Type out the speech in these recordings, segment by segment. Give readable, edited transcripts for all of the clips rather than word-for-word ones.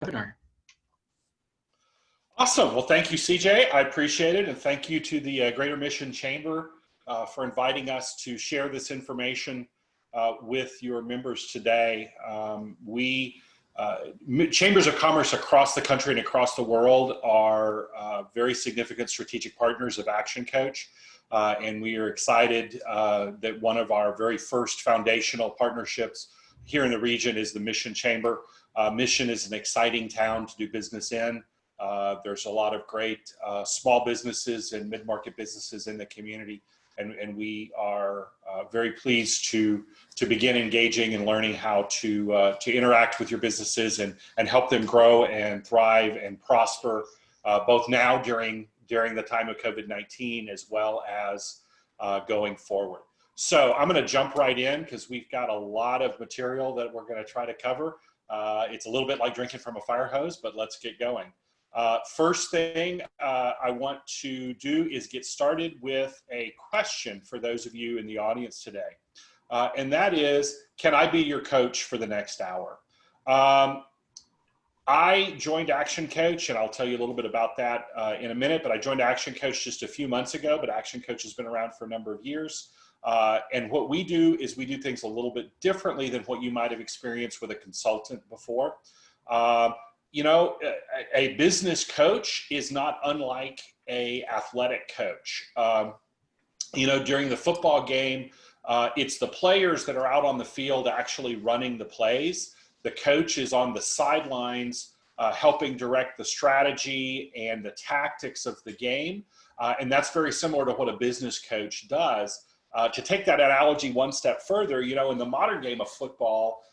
webinar. Awesome. Well, thank you, CJ. I appreciate it. And thank you to the Greater Mission Chamber for inviting us to share this information with your members today. Chambers of commerce across the country and across the world are very significant strategic partners of Action Coach. And we are excited that one of our very first foundational partnerships here in the region is the Mission Chamber. Mission is an exciting town to do business in. There's a lot of great small businesses and mid-market businesses in the community, and we are very pleased to begin engaging and learning how to interact with your businesses and help them grow and thrive and prosper, both now during the time of COVID-19 as well as going forward. So I'm going to jump right in because we've got a lot of material that we're going to try to cover. It's a little bit like drinking from a fire hose, but let's get going. First thing I want to do is get started with a question for those of you in the audience today. And that is, can I be your coach for the next hour? I joined Action Coach, and I'll tell you a little bit about that in a minute, but I joined Action Coach just a few months ago, but Action Coach has been around for a number of years. And what we do is we do things a little bit differently than what you might have experienced with a consultant before. You know, a business coach is not unlike a athletic coach. You know, during the football game, it's the players that are out on the field actually running the plays. The coach is on the sidelines helping direct the strategy and the tactics of the game. And that's very similar to what a business coach does. To take that analogy one step further, you know, in the modern game of football,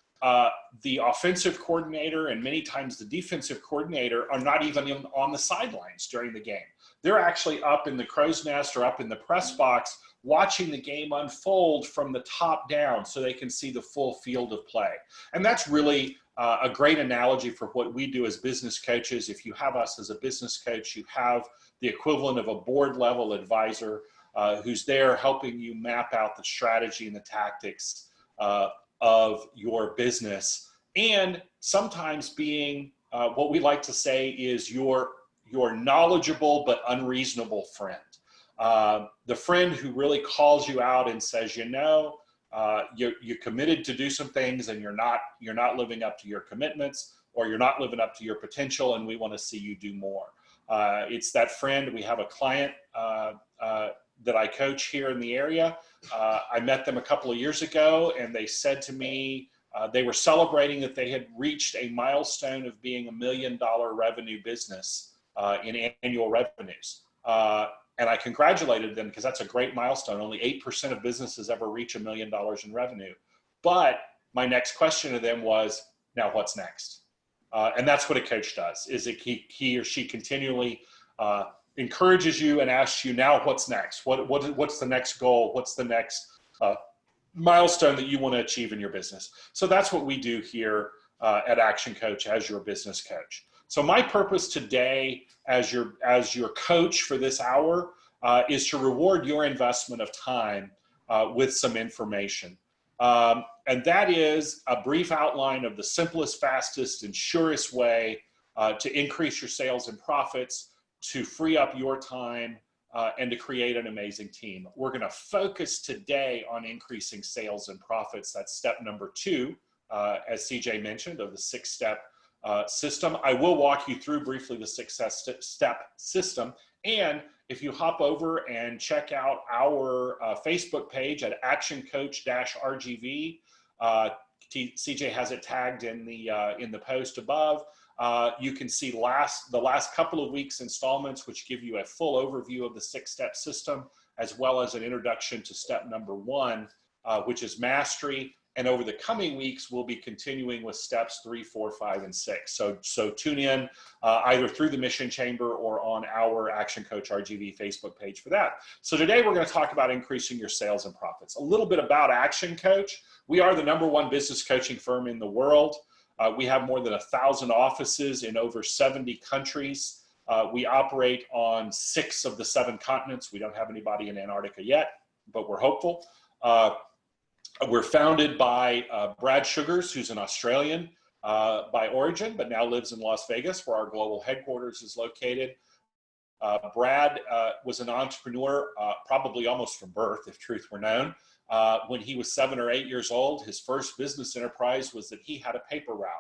the offensive coordinator and many times the defensive coordinator are not even on the sidelines during the game. They're actually up in the crow's nest or up in the press box watching the game unfold from the top down so they can see the full field of play. And that's really a great analogy for what we do as business coaches. If you have us as a business coach, you have the equivalent of a board level advisor who's there helping you map out the strategy and the tactics of your business, and sometimes being what we like to say is your knowledgeable but unreasonable friend. The friend who really calls you out and says, you know, you're committed to do some things and you're not living up to your commitments, or you're not living up to your potential, and we want to see you do more. It's that friend. We have a client that I coach here in the area. I met them a couple of years ago, and they said to me, they were celebrating that they had reached a milestone of being $1 million revenue business in annual revenues. And I congratulated them because that's a great milestone. Only 8% of businesses ever reach $1 million in revenue. But my next question to them was, now what's next? And that's what a coach does, is it he or she continually encourages you and asks you, now what's next? What's the next goal? What's the next milestone that you want to achieve in your business? So that's what we do here at Action Coach as your business coach. So my purpose today as your coach for this hour is to reward your investment of time with some information. And that is a brief outline of the simplest, fastest, and surest way to increase your sales and profits, to free up your time, and to create an amazing team. We're going to focus today on increasing sales and profits. That's step number 2, as CJ mentioned, of the 6-step system. I will walk you through briefly the 6-step system. And if you hop over and check out our Facebook page at Action Coach-RGV, CJ has it tagged in the post above. You can see the last couple of weeks installments, which give you a full overview of the 6-step system, as well as an introduction to step number 1, which is mastery. And over the coming weeks, we'll be continuing with steps 3, 4, 5, and 6. So tune in either through the Mission Chamber or on our Action Coach RGV Facebook page for that. So today we're going to talk about increasing your sales and profits. A little bit about Action Coach. We are the #1 business coaching firm in the world. We have more than 1,000 offices in over 70 countries. We operate on 6 of the 7 continents. We don't have anybody in Antarctica yet, but we're hopeful. We're founded by Brad Sugars, who's an Australian. by origin, but now lives in Las Vegas, where our global headquarters is located. Brad was an entrepreneur, probably almost from birth, if truth were known. When he was 7 or 8 years old, his first business enterprise was that he had a paper route,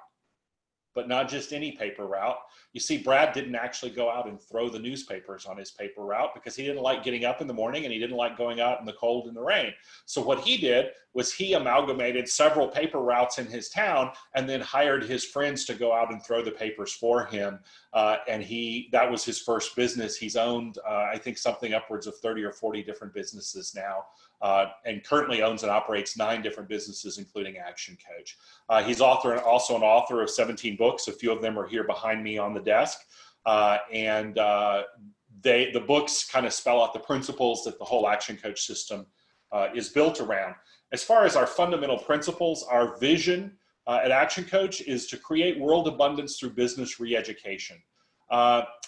but not just any paper route. You see, Brad didn't actually go out and throw the newspapers on his paper route because he didn't like getting up in the morning and he didn't like going out in the cold and the rain. So what he did was he amalgamated several paper routes in his town and then hired his friends to go out and throw the papers for him. And that was his first business. He's owned, I think, something upwards of 30 or 40 different businesses now, and currently owns and operates 9 different businesses, including Action Coach. He's also an author of 17 books. A few of them are here behind me on the desk. The books kind of spell out the principles that the whole Action Coach system is built around. As far as our fundamental principles, our vision at Action Coach is to create world abundance through business re-education.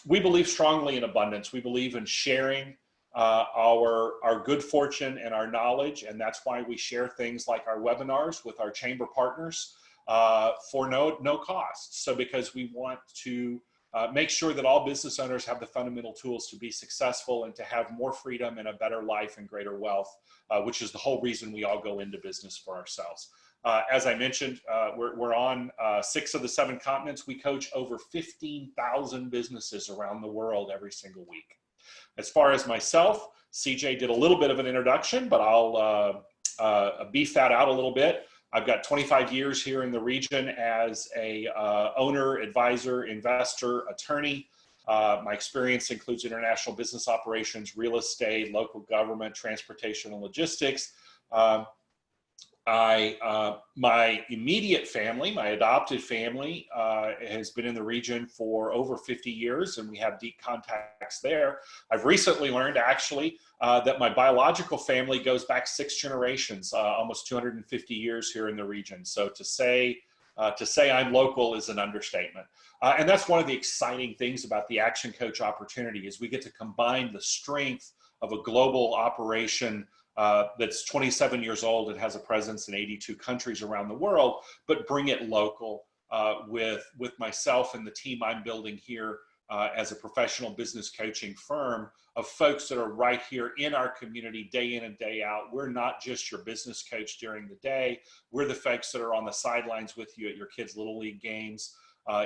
We believe strongly in abundance. We believe in sharing our good fortune and our knowledge, and that's why we share things like our webinars with our chamber partners for no cost. So because we want to make sure that all business owners have the fundamental tools to be successful and to have more freedom and a better life and greater wealth, which is the whole reason we all go into business for ourselves. As I mentioned, we're on 6 of the 7 continents. We coach over 15,000 businesses around the world every single week. As far as myself, CJ did a little bit of an introduction, but I'll beef that out a little bit. I've got 25 years here in the region as a owner, advisor, investor, attorney. My experience includes international business operations, real estate, local government, transportation, and logistics. My immediate family, my adopted family, has been in the region for over 50 years, and we have deep contacts there. I've recently learned, actually, that my biological family goes back 6 generations, almost 250 years here in the region. So to say I'm local is an understatement. And that's one of the exciting things about the Action Coach opportunity is we get to combine the strength of a global operation that's 27 years old and has a presence in 82 countries around the world, but bring it local with myself and the team I'm building here as a professional business coaching firm of folks that are right here in our community day in and day out. We're not just your business coach during the day. We're the folks that are on the sidelines with you at your kids' Little League games.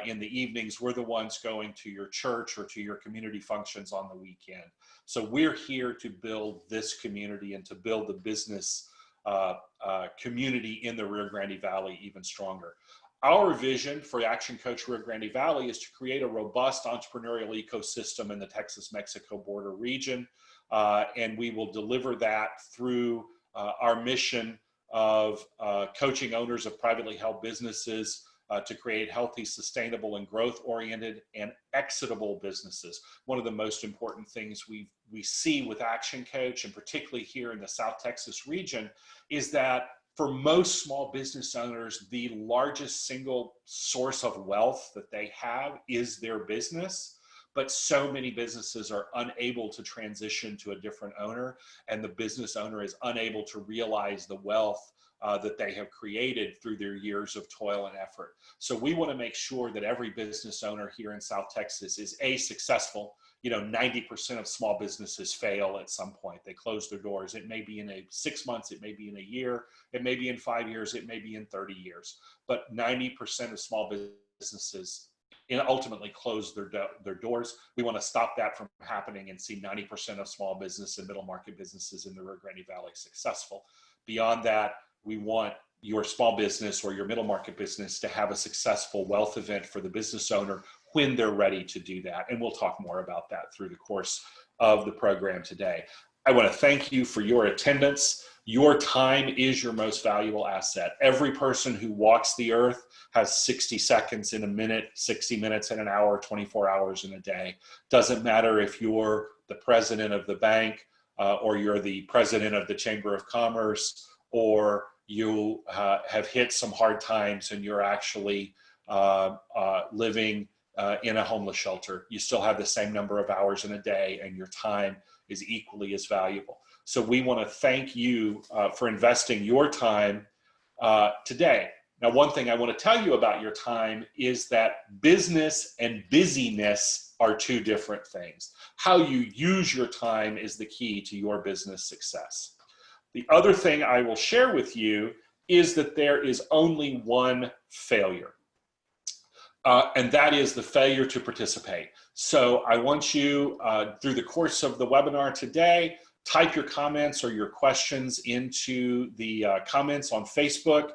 In the evenings, we're the ones going to your church or to your community functions on the weekend. So we're here to build this community and to build the business community in the Rio Grande Valley even stronger. Our vision for Action Coach Rio Grande Valley is to create a robust entrepreneurial ecosystem in the Texas-Mexico border region, and we will deliver that through our mission of coaching owners of privately held businesses to create healthy, sustainable, and growth-oriented and exitable businesses. One of the most important things we see with Action Coach, and particularly here in the South Texas region, is that for most small business owners, the largest single source of wealth that they have is their business. But so many businesses are unable to transition to a different owner, and the business owner is unable to realize the wealth that they have created through their years of toil and effort. So we want to make sure that every business owner here in South Texas is successful. 90% of small businesses fail at some point. They close their doors. It may be in 6 months, it may be in a year, it may be in 5 years, it may be in 30 years. But 90% of small businesses ultimately close their doors. We want to stop that from happening and see 90% of small business and middle market businesses in the Rio Grande Valley successful. Beyond that, we want your small business or your middle market business to have a successful wealth event for the business owner when they're ready to do that. And we'll talk more about that through the course of the program today. I want to thank you for your attendance. Your time is your most valuable asset. Every person who walks the earth has 60 seconds in a minute, 60 minutes in an hour, 24 hours in a day. Doesn't matter if you're the president of the bank or you're the president of the Chamber of Commerce, or you have hit some hard times and you're actually living in a homeless shelter. You still have the same number of hours in a day, and your time is equally as valuable. So we want to thank you for investing your time today. Now, one thing I want to tell you about your time is that business and busyness are two different things. How you use your time is the key to your business success. The other thing I will share with you is that there is only one failure, and that is the failure to participate. So I want you, through the course of the webinar today, type your comments or your questions into the comments on Facebook.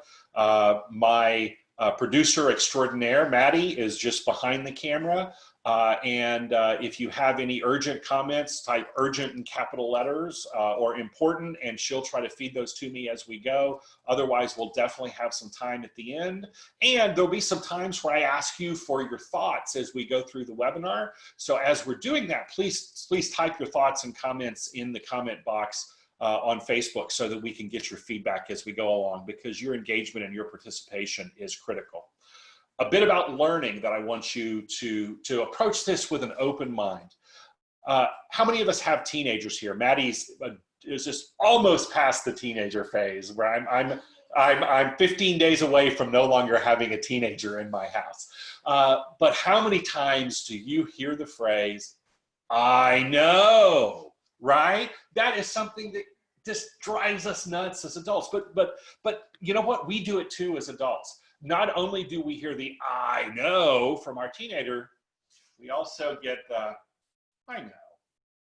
My producer extraordinaire, Maddie, is just behind the camera. And if you have any urgent comments, type urgent in capital letters or important, and she'll try to feed those to me as we go. Otherwise, we'll definitely have some time at the end. And there'll be some times where I ask you for your thoughts as we go through the webinar. So as we're doing that, please type your thoughts and comments in the comment box on Facebook so that we can get your feedback as we go along, because your engagement and your participation is critical. A bit about learning that I want you to approach this with an open mind. How many of us have teenagers here? Maddie's is just almost past the teenager phase, where I'm 15 days away from no longer having a teenager in my house. But how many times do you hear the phrase, "I know," right? That is something that just drives us nuts as adults. But you know what? We do it too as adults. Not only do we hear the "I know" from our teenager, we also get the "I know"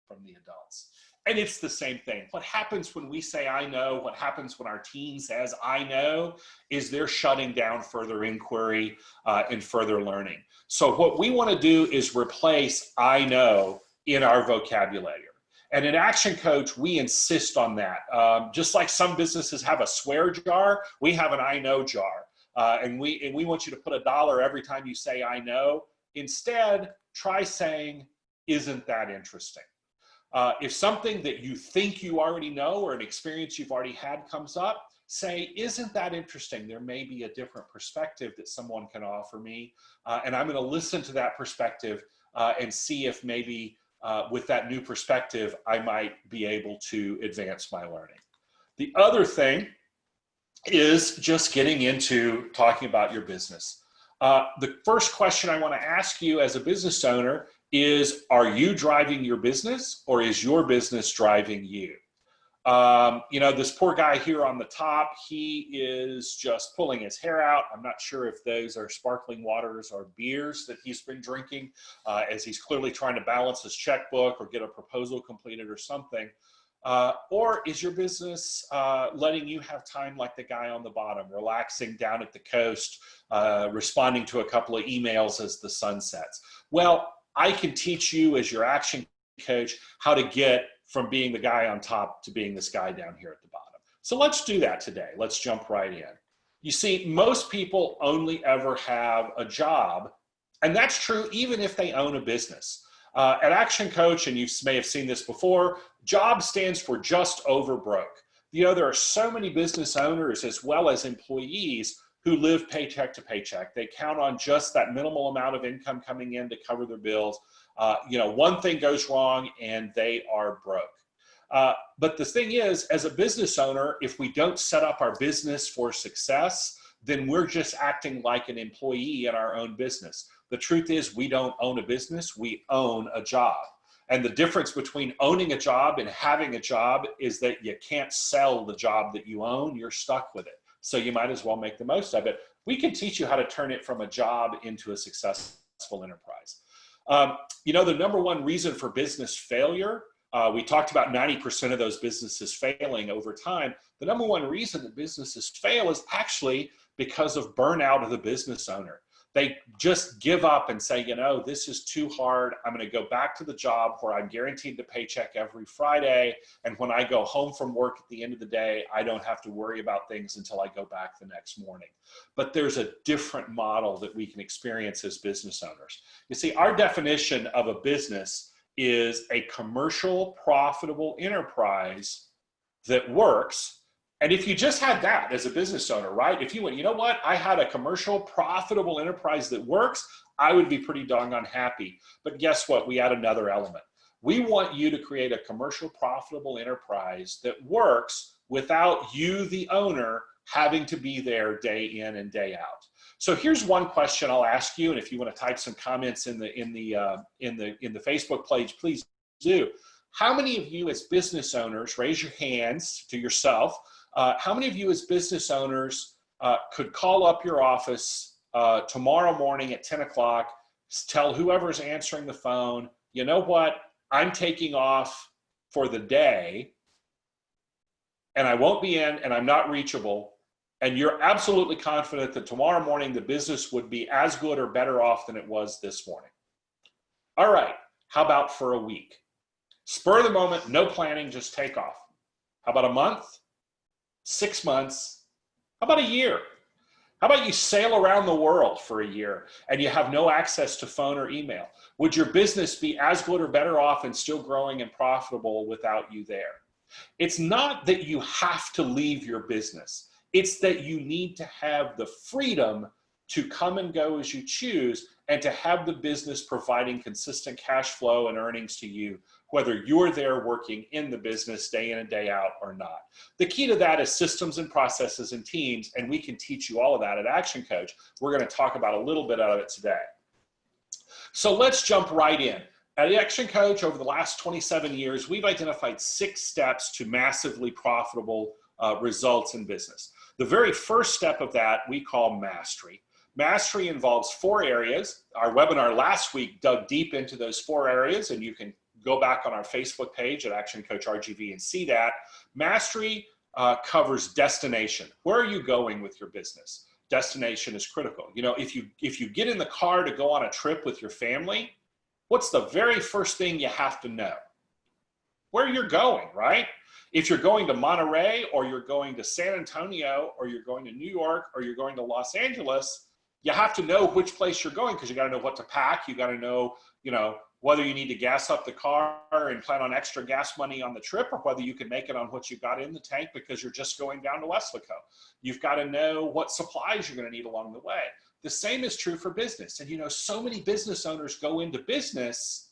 from the adults. And it's the same thing. What happens when we say "I know," what happens when our teen says "I know," is they're shutting down further inquiry and further learning. So what we want to do is replace "I know" in our vocabulary. And in Action Coach, we insist on that. Just like some businesses have a swear jar, we have an "I know" jar. And we want you to put $1 every time you say "I know." Instead, try saying, "Isn't that interesting?" If something that you think you already know or an experience you've already had comes up, say, "Isn't that interesting? There may be a different perspective that someone can offer me, and I'm going to listen to that perspective and see if maybe with that new perspective, I might be able to advance my learning." The other thing is just getting into talking about your business. The first question I want to ask you as a business owner is, are you driving your business, or is your business driving you? You know, this poor guy here on the top, he is just pulling his hair out. I'm not sure if those are sparkling waters or beers that he's been drinking, as he's clearly trying to balance his checkbook or get a proposal completed or something. Or is your business letting you have time like the guy on the bottom, relaxing down at the coast, responding to a couple of emails as the sun sets? Well, I can teach you as your action coach how to get from being the guy on top to being this guy down here at the bottom. So let's do that today. Let's jump right in. You see, most people only ever have a job, and that's true even if they own a business. At Action Coach, and you may have seen this before, job stands for just over broke. You know, there are so many business owners as well as employees who live paycheck to paycheck. They count on just that minimal amount of income coming in to cover their bills. You know, one thing goes wrong and they are broke. But the thing is, as a business owner, if we don't set up our business for success, then we're just acting like an employee in our own business. The truth is, we don't own a business, we own a job. And the difference between owning a job and having a job is that you can't sell the job that you own, you're stuck with it. So you might as well make the most of it. We can teach you how to turn it from a job into a successful enterprise. You know, the number one reason for business failure, we talked about 90% of those businesses failing over time. The number one reason that businesses fail is actually because of burnout of the business owner. They just give up and say, you know, this is too hard. I'm going to go back to the job where I'm guaranteed the paycheck every Friday. And when I go home from work at the end of the day, I don't have to worry about things until I go back the next morning. But there's a different model that we can experience as business owners. You see, our definition of a business is a commercial, profitable enterprise that works. And if you just had that as a business owner, right? If you went, you know what? I had a commercial, profitable enterprise that works, I would be pretty doggone happy. But guess what? We add another element. We want you to create a commercial, profitable enterprise that works without you, the owner, having to be there day in and day out. So here's one question I'll ask you, and if you want to type some comments in the Facebook page, please do. How many of you as business owners, raise your hands to yourself, how many of you as business owners could call up your office tomorrow morning at 10 o'clock, tell whoever's answering the phone, you know what, I'm taking off for the day, and I won't be in, and I'm not reachable, and you're absolutely confident that tomorrow morning the business would be as good or better off than it was this morning. All right, how about for a week? Spur of the moment, no planning, just take off. How about a month? 6 months? How about a year? How about you sail around the world for a year and you have no access to phone or email? Would your business be as good or better off and still growing and profitable without you there? It's not that you have to leave your business. It's that you need to have the freedom to come and go as you choose and to have the business providing consistent cash flow and earnings to you, whether you're there working in the business day in and day out or not. The key to that is systems and processes and teams, and we can teach you all of that at Action Coach. We're going to talk about a little bit of it today. So let's jump right in. At Action Coach, over the last 27 years, we've identified 6 steps to massively profitable results in business. The very first step of that we call mastery. Mastery involves 4 areas. Our webinar last week dug deep into those 4 areas, and you can go back on our Facebook page at Action Coach RGV and see that. Mastery covers destination. Where are you going with your business? Destination is critical. You know, if you get in the car to go on a trip with your family, what's the very first thing you have to know? Where you're going, right? If you're going to Monterey, or you're going to San Antonio, or you're going to New York, or you're going to Los Angeles, you have to know which place you're going, because you got to know what to pack. You got to know, whether you need to gas up the car and plan on extra gas money on the trip, or whether you can make it on what you got in the tank because you're just going down to Weslaco. You've got to know what supplies you're going to need along the way. The same is true for business. And so many business owners go into business,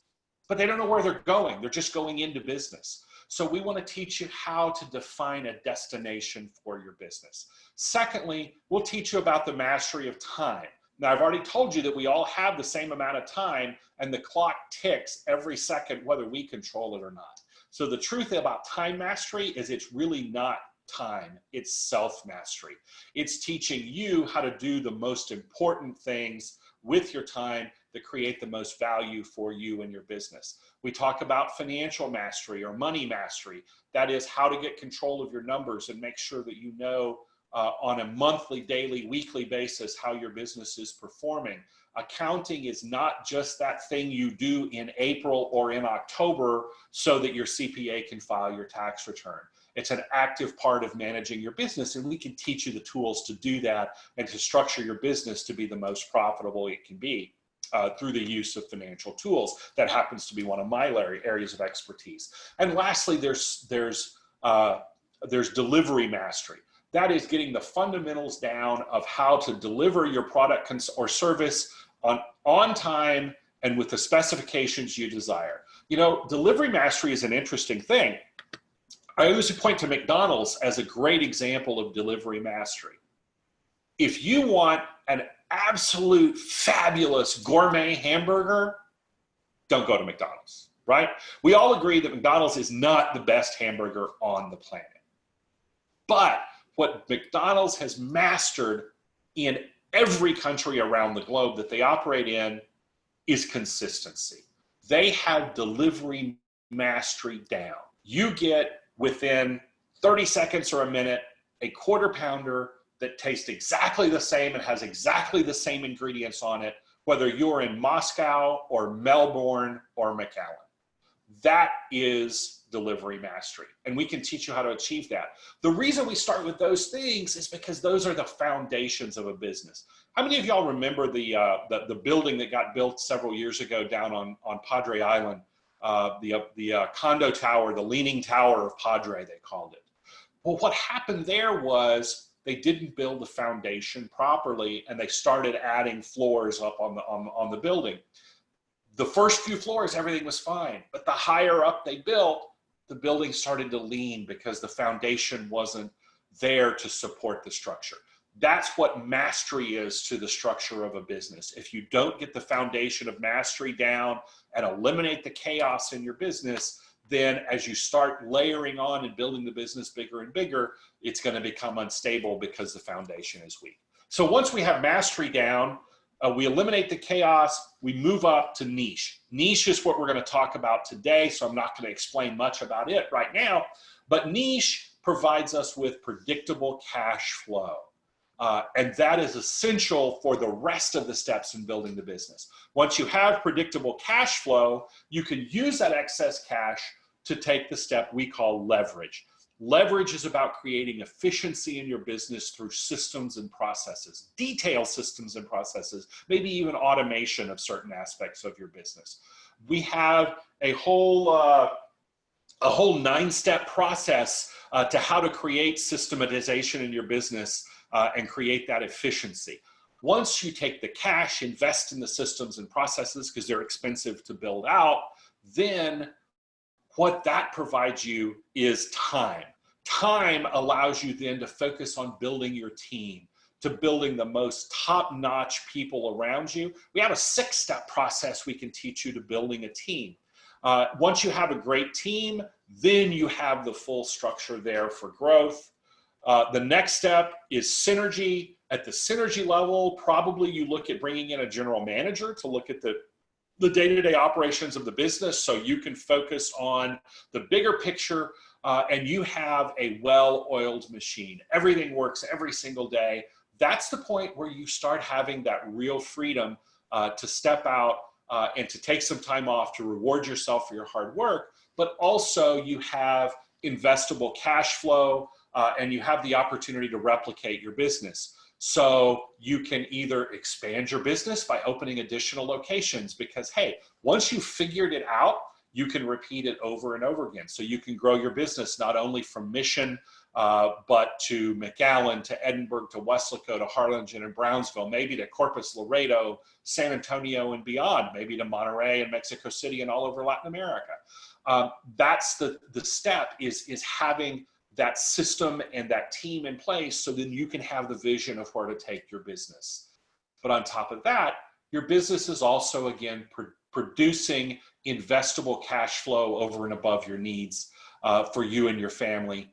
but they don't know where they're going. They're just going into business. So we want to teach you how to define a destination for your business. Secondly, we'll teach you about the mastery of time. Now, I've already told you that we all have the same amount of time, and the clock ticks every second, whether we control it or not. So the truth about time mastery is it's really not time, it's self-mastery. It's teaching you how to do the most important things with your time that create the most value for you and your business. We talk about financial mastery or money mastery. That is how to get control of your numbers and make sure that you know on a monthly, daily, weekly basis how your business is performing. Accounting is not just that thing you do in April or in October so that your CPA can file your tax return. It's an active part of managing your business, and we can teach you the tools to do that and to structure your business to be the most profitable it can be through the use of financial tools. That happens to be one of my areas of expertise. And lastly, there's delivery mastery. That is getting the fundamentals down of how to deliver your product or service on time and with the specifications you desire. Delivery mastery is an interesting thing. I always point to McDonald's as a great example of delivery mastery. If you want an absolute fabulous gourmet hamburger, don't go to McDonald's, right? We all agree that McDonald's is not the best hamburger on the planet. But what McDonald's has mastered in every country around the globe that they operate in is consistency. They have delivery mastery down. You get within 30 seconds or a minute a quarter pounder that tastes exactly the same and has exactly the same ingredients on it, whether you're in Moscow or Melbourne or McAllen. That is delivery mastery, and we can teach you how to achieve that. The reason we start with those things is because those are the foundations of a business. How many of y'all remember the building that got built several years ago down on Padre Island, the condo tower, the leaning tower of Padre, they called it? Well, what happened there was they didn't build the foundation properly, and they started adding floors up on the building. The first few floors, everything was fine, but the higher up they built, the building started to lean because the foundation wasn't there to support the structure. That's what mastery is to the structure of a business. If you don't get the foundation of mastery down and eliminate the chaos in your business, then as you start layering on and building the business bigger and bigger, it's going to become unstable because the foundation is weak. So once we have mastery down, we eliminate the chaos, we move up to niche. Niche is what we're going to talk about today, so I'm not going to explain much about it right now, but niche provides us with predictable cash flow. And that is essential for the rest of the steps in building the business. Once you have predictable cash flow, you can use that excess cash to take the step we call leverage. Leverage is about creating efficiency in your business through systems and processes, detailed systems and processes, maybe even automation of certain aspects of your business. We have a whole 9-step process to how to create systematization in your business and create that efficiency. Once you take the cash, invest in the systems and processes because they're expensive to build out, then what that provides you is time. Time allows you then to focus on building your team, to building the most top-notch people around you. We have a 6-step process we can teach you to building a team. Once you have a great team, then you have the full structure there for growth. The next step is synergy. At the synergy level, probably you look at bringing in a general manager to look at the day-to-day operations of the business so you can focus on the bigger picture and you have a well-oiled machine. Everything works every single day. That's the point where you start having that real freedom to step out and to take some time off to reward yourself for your hard work, but also you have investable cash flow and you have the opportunity to replicate your business. So you can either expand your business by opening additional locations because, hey, once you've figured it out, you can repeat it over and over again. So you can grow your business not only from Mission, but to McAllen, to Edinburgh, to Weslaco, to Harlingen and Brownsville, maybe to Corpus, Laredo, San Antonio and beyond, maybe to Monterrey and Mexico City and all over Latin America. That's the step is having that system and that team in place so then you can have the vision of where to take your business. But on top of that, your business is also, again, producing investable cash flow over and above your needs for you and your family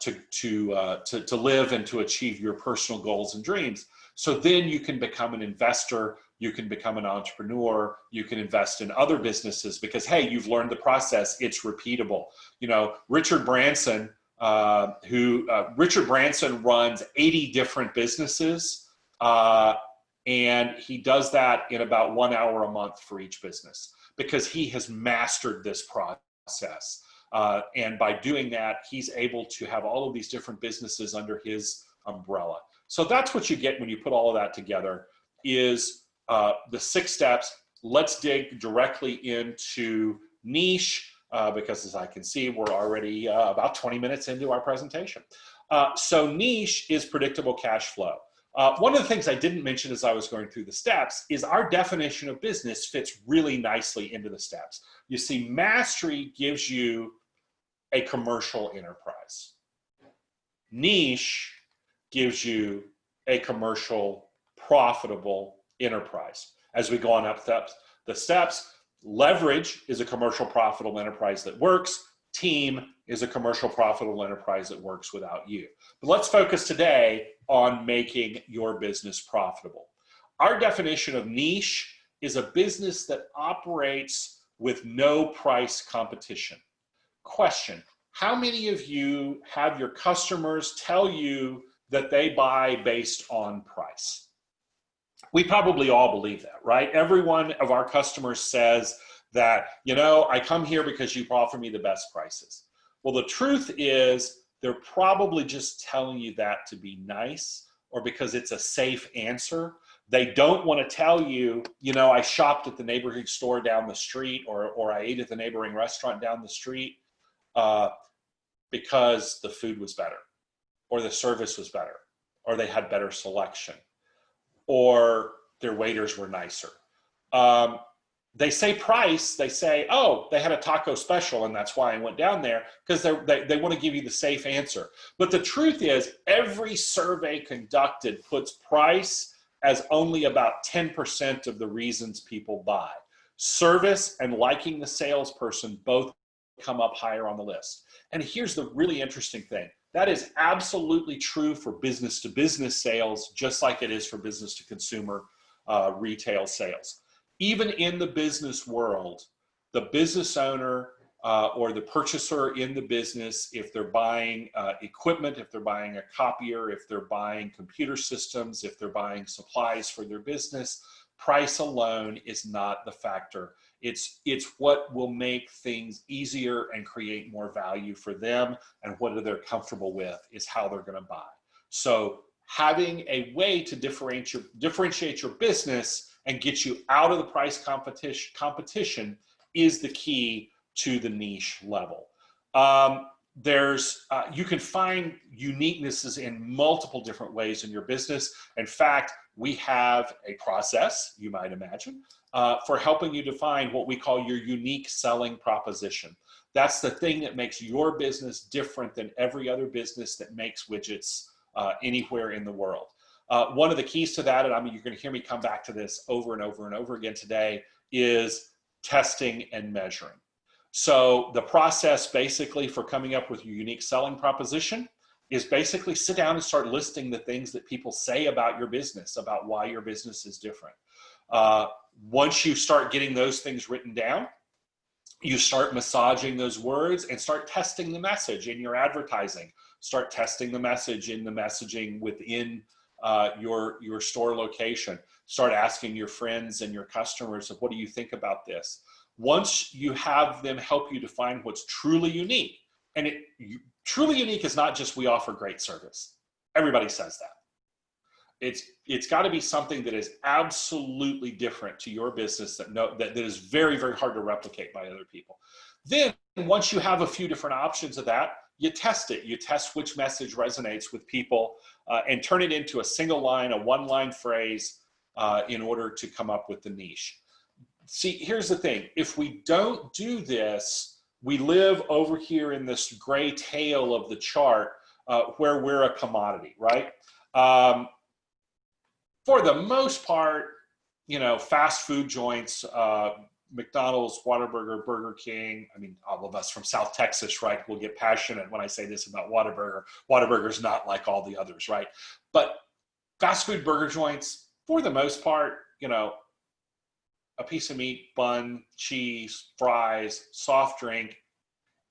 to live and to achieve your personal goals and dreams. So then you can become an investor, you can become an entrepreneur, you can invest in other businesses because, hey, you've learned the process, it's repeatable. You know, Richard Branson runs 80 different businesses, and he does that in about 1 hour a month for each business because he has mastered this process. And by doing that, he's able to have all of these different businesses under his umbrella. So that's what you get when you put all of that together is the 6 steps. Let's dig directly into niche. Because as I can see, we're already about 20 minutes into our presentation. So niche is predictable cash flow. One of the things I didn't mention as I was going through the steps is our definition of business fits really nicely into the steps. You see, mastery gives you a commercial enterprise. Niche gives you a commercial, profitable enterprise. As we go on up the steps, leverage is a commercial profitable enterprise that works. Team is a commercial profitable enterprise that works without you. But let's focus today on making your business profitable. Our definition of niche is a business that operates with no price competition. Question: how many of you have your customers tell you that they buy based on price? We probably all believe that, right? Every one of our customers says that, you know, I come here because you offer me the best prices. Well, the truth is they're probably just telling you that to be nice or because it's a safe answer. They don't want to tell you, you know, I shopped at the neighborhood store down the street or I ate at the neighboring restaurant down the street because the food was better or the service was better or they had better selection or their waiters were nicer. they say price, they say, oh, they had a taco special and that's why I went down there, because they want to give you the safe answer. But the truth is, every survey conducted puts price as only about 10% of the reasons people buy. Service and liking the salesperson both come up higher on the list. And here's the really interesting thing. That is absolutely true for business to business sales, just like it is for business to consumer retail sales. Even in the business world, the business owner or the purchaser in the business, if they're buying equipment, if they're buying a copier, if they're buying computer systems, if they're buying supplies for their business, price alone is not the factor. It's what will make things easier and create more value for them, and what they're comfortable with is how they're going to buy. So having a way to differentiate your business and get you out of the price competition is the key to the niche level. You can find uniquenesses in multiple different ways in your business. In fact, we have a process, you might imagine, for helping you define what we call your unique selling proposition. That's the thing that makes your business different than every other business that makes widgets anywhere in the world. One of the keys to that, and I mean, you're going to hear me come back to this over and over and over again today, is testing and measuring. So the process basically for coming up with your unique selling proposition is basically sit down and start listing the things that people say about your business, about why your business is different. Once you start getting those things written down, you start massaging those words and start testing the message in your advertising. Start testing the message in the messaging within your store location. Start asking your friends and your customers, what do you think about this? Once you have them help you define what's truly unique, and truly unique is not just we offer great service. Everybody says that. It's got to be something that is absolutely different to your business that is very, very hard to replicate by other people. Then once you have a few different options of that, you test it. You test which message resonates with people and turn it into a single line, a one-line phrase in order to come up with the niche. See, here's the thing. If we don't do this, we live over here in this gray tail of the chart where we're a commodity, right? For the most part, you know, fast food joints, McDonald's, Whataburger, Burger King. I mean, all of us from South Texas, right, will get passionate when I say this about Whataburger. Whataburger's not like all the others, right? But fast food burger joints, for the most part, you know, a piece of meat, bun, cheese, fries, soft drink,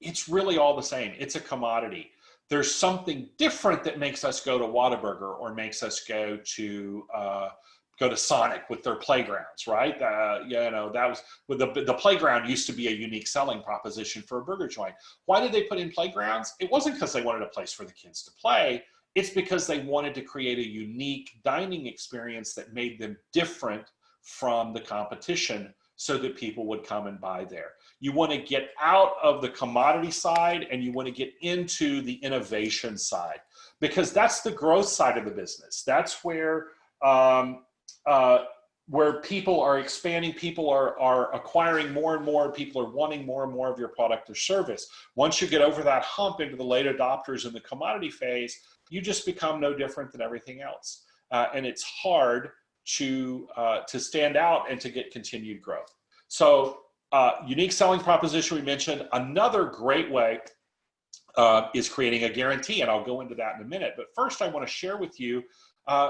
it's really all the same. It's a commodity. There's something different that makes us go to Whataburger or makes us go to Sonic with their playgrounds, right? You know, that was with the playground used to be a unique selling proposition for a burger joint. Why did they put in playgrounds? It wasn't because they wanted a place for the kids to play. It's because they wanted to create a unique dining experience that made them different from the competition so that people would come and buy there. You want to get out of the commodity side and you want to get into the innovation side, because that's the growth side of the business. That's where people are expanding, people are acquiring more and more, people are wanting more and more of your product or service. Once you get over that hump into the late adopters in the commodity phase, you just become no different than everything else. And it's hard to stand out and to get continued growth. So unique selling proposition we mentioned. Another great way is creating a guarantee, and I'll go into that in a minute. But first I want to share with you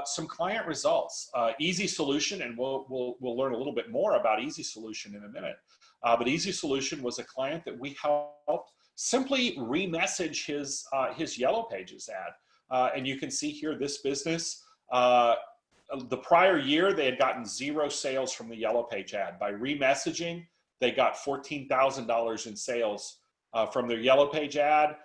some client results. Easy Solution, and we'll learn a little bit more about Easy Solution in a minute. But Easy Solution was a client that we helped simply remessage his Yellow Pages ad. And you can see here this business, the prior year, they had gotten 0 sales from the Yellow Page ad. By remessaging, they got $14,000 in sales from their Yellow Page ad.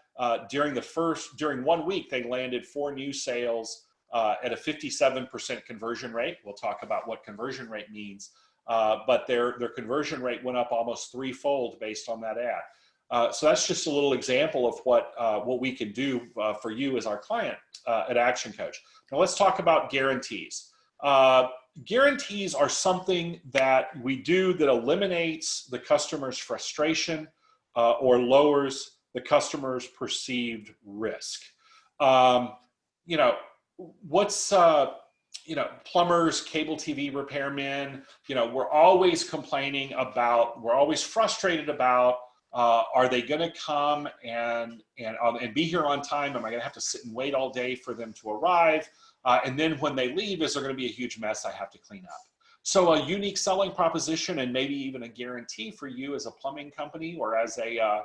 During 1 week, they landed 4 new sales at a 57% conversion rate. We'll talk about what conversion rate means, but their conversion rate went up almost 3-fold based on that ad. So that's just a little example of what we can do for you as our client at Action Coach. Now let's talk about guarantees. Guarantees are something that we do that eliminates the customer's frustration or lowers the customer's perceived risk. You know, what's, you know, plumbers, cable TV repairmen, you know, we're always complaining about, we're always frustrated about, are they going to come and be here on time? Am I going to have to sit and wait all day for them to arrive? And then when they leave, is there going to be a huge mess I have to clean up? So a unique selling proposition and maybe even a guarantee for you as a plumbing company or as a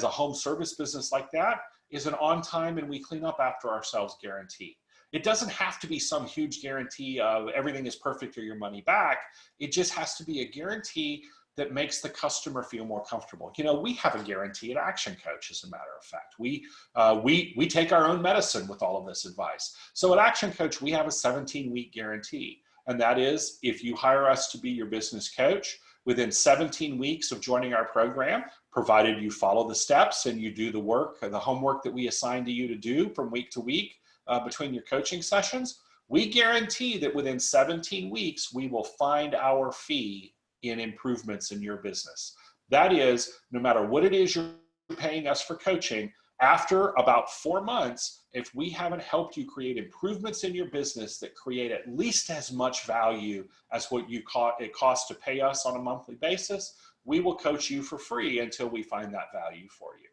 home service business like that is an on time and we clean up after ourselves guarantee. It doesn't have to be some huge guarantee of everything is perfect or your money back. It just has to be a guarantee that makes the customer feel more comfortable. You know, we have a guarantee at Action Coach, as a matter of fact. We take our own medicine with all of this advice. So at Action Coach, we have a 17-week guarantee. And that is, if you hire us to be your business coach, within 17 weeks of joining our program, provided you follow the steps and you do the work, the homework that we assign to you to do from week to week between your coaching sessions, we guarantee that within 17 weeks, we will find our fee in improvements in your business. That is, no matter what it is you're paying us for coaching, after about 4 months, if we haven't helped you create improvements in your business that create at least as much value as what it costs to pay us on a monthly basis, we will coach you for free until we find that value for you.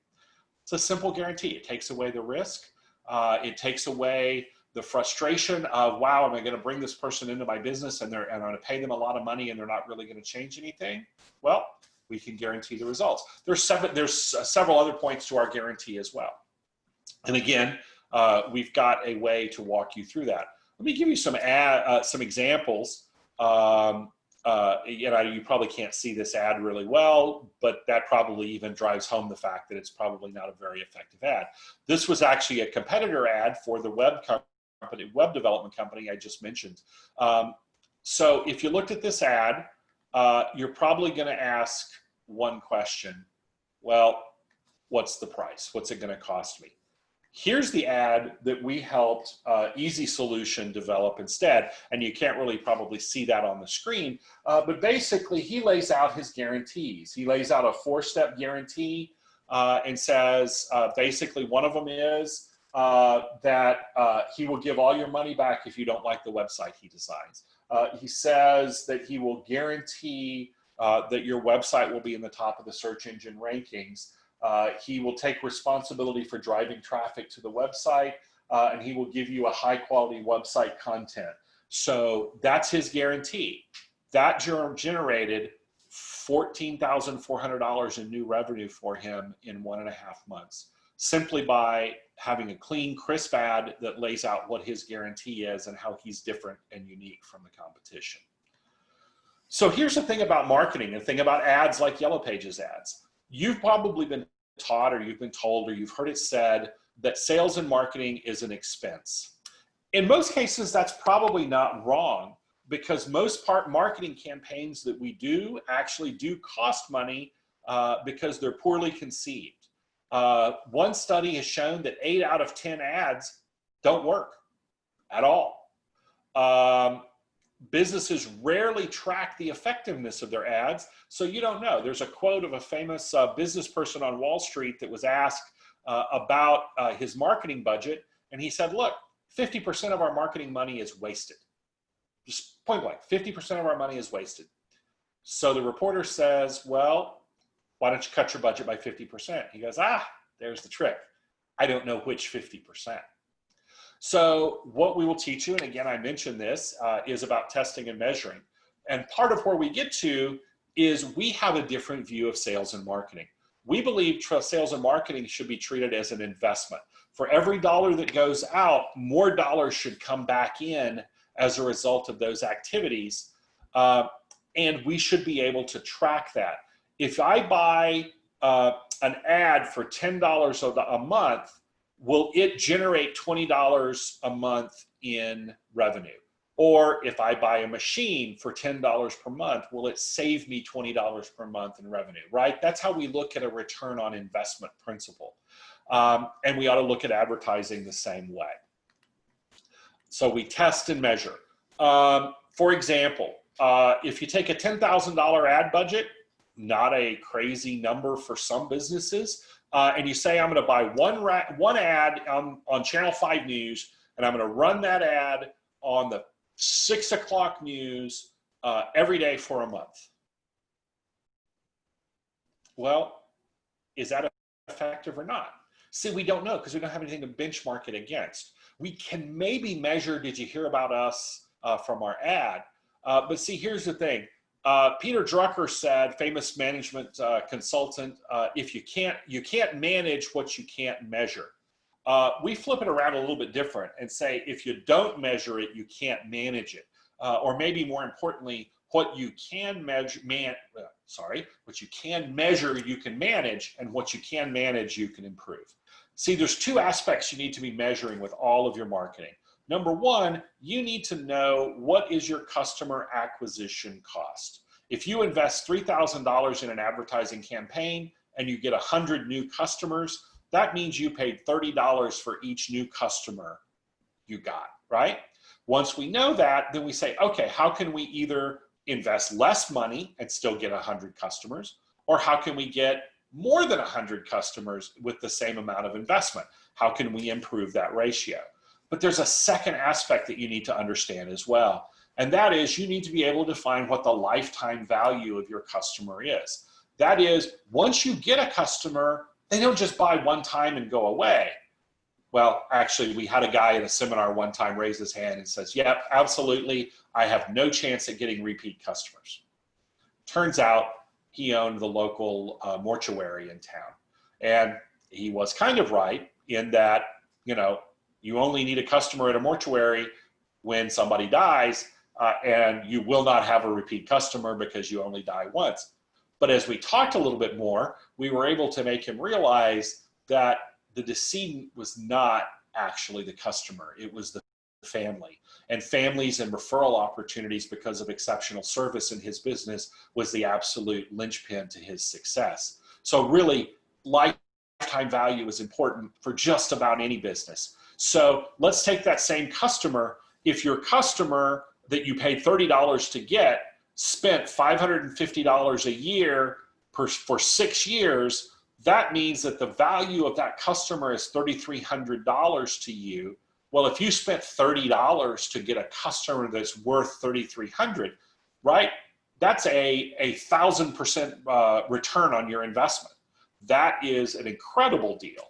It's a simple guarantee. It takes away the risk. It takes away the frustration of, wow, am I going to bring this person into my business and I'm going to pay them a lot of money and they're not really going to change anything? Well, we can guarantee the results. There's several other points to our guarantee as well. And again, we've got a way to walk you through that. Let me give you some examples. You know, you probably can't see this ad really well, but that probably even drives home the fact that it's probably not a very effective ad. This was actually a competitor ad for the web development company I just mentioned. So if you looked at this ad, you're probably going to ask one question. Well, what's the price? What's it going to cost me? Here's the ad that we helped Easy Solution develop instead. And you can't really probably see that on the screen. But basically, he lays out his guarantees. He lays out a 4-step guarantee and says, basically, one of them is that he will give all your money back if you don't like the website he designs. He says that he will guarantee that your website will be in the top of the search engine rankings. He will take responsibility for driving traffic to the website, and he will give you a high quality website content. So that's his guarantee. That generated $14,400 in new revenue for him in 1.5 months, simply by having a clean, crisp ad that lays out what his guarantee is and how he's different and unique from the competition. So here's the thing about marketing, the thing about ads like Yellow Pages ads. You've probably been taught or you've been told or you've heard it said that sales and marketing is an expense. In most cases, that's probably not wrong because most marketing campaigns that we do actually do cost money because they're poorly conceived. One study has shown that 8 out of 10 ads don't work at all. Businesses rarely track the effectiveness of their ads, so you don't know. There's a quote of a famous business person on Wall Street that was asked about his marketing budget, and he said, look, 50% of our marketing money is wasted. Just point blank, 50% of our money is wasted. So the reporter says, well, why don't you cut your budget by 50%? He goes, there's the trick. I don't know which 50%. So what we will teach you, and again, I mentioned this, is about testing and measuring. And part of where we get to is we have a different view of sales and marketing. We believe sales and marketing should be treated as an investment. For every dollar that goes out, more dollars should come back in as a result of those activities. And we should be able to track that. If I buy an ad for $10 a month, will it generate $20 a month in revenue? Or if I buy a machine for $10 per month, will it save me $20 per month in revenue, right? That's how we look at a return on investment principle. And we ought to look at advertising the same way. So we test and measure. For example, if you take a $10,000 ad budget, not a crazy number for some businesses, and you say, I'm going to buy one ad on Channel 5 News, and I'm going to run that ad on the 6 o'clock news every day for a month. Well, is that effective or not? See, we don't know because we don't have anything to benchmark it against. We can maybe measure, did you hear about us from our ad? But see, here's the thing. Peter Drucker said, famous management consultant, if you can't manage what you can't measure. We flip it around a little bit different and say, if you don't measure it, you can't manage it. Or maybe more importantly, what you can measure, what you can measure, you can manage, and what you can manage, you can improve. See, there's two aspects you need to be measuring with all of your marketing. Number one, you need to know what is your customer acquisition cost. If you invest $3,000 in an advertising campaign and you get 100 new customers, that means you paid $30 for each new customer you got, right? Once we know that, then we say, okay, how can we either invest less money and still get 100 customers, or how can we get more than 100 customers with the same amount of investment? How can we improve that ratio? But there's a second aspect that you need to understand as well. And that is you need to be able to define what the lifetime value of your customer is. That is, once you get a customer, they don't just buy one time and go away. Well, actually, we had a guy in a seminar one time raise his hand and says, yep, absolutely, I have no chance at getting repeat customers. Turns out he owned the local mortuary in town. And he was kind of right in that, you know, you only need a customer at a mortuary when somebody dies, and you will not have a repeat customer because you only die once. But as we talked a little bit more, we were able to make him realize that the decedent was not actually the customer. It was the family. And families and referral opportunities because of exceptional service in his business was the absolute linchpin to his success. So really, lifetime value is important for just about any business. So let's take that same customer. If your customer that you paid $30 to get spent $550 a year for 6 years, that means that the value of that customer is $3,300 to you. Well, if you spent $30 to get a customer that's worth $3,300, right? That's a 1,000% return on your investment. That is an incredible deal.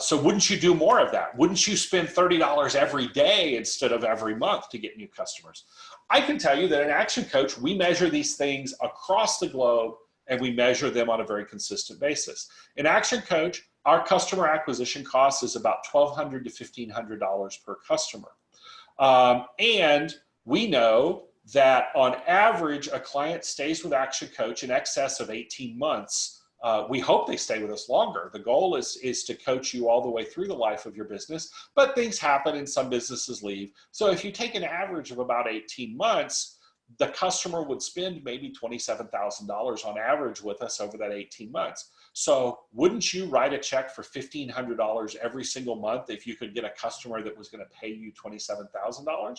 So wouldn't you do more of that? Wouldn't you spend $30 every day instead of every month to get new customers? I can tell you that in Action Coach, we measure these things across the globe, and we measure them on a very consistent basis. In Action Coach, our customer acquisition cost is about $1,200 to $1,500 per customer. And we know that on average, a client stays with Action Coach in excess of 18 months. We hope they stay with us longer. The goal is to coach you all the way through the life of your business, but things happen and some businesses leave. So if you take an average of about 18 months, the customer would spend maybe $27,000 on average with us over that 18 months. So wouldn't you write a check for $1,500 every single month if you could get a customer that was going to pay you $27,000?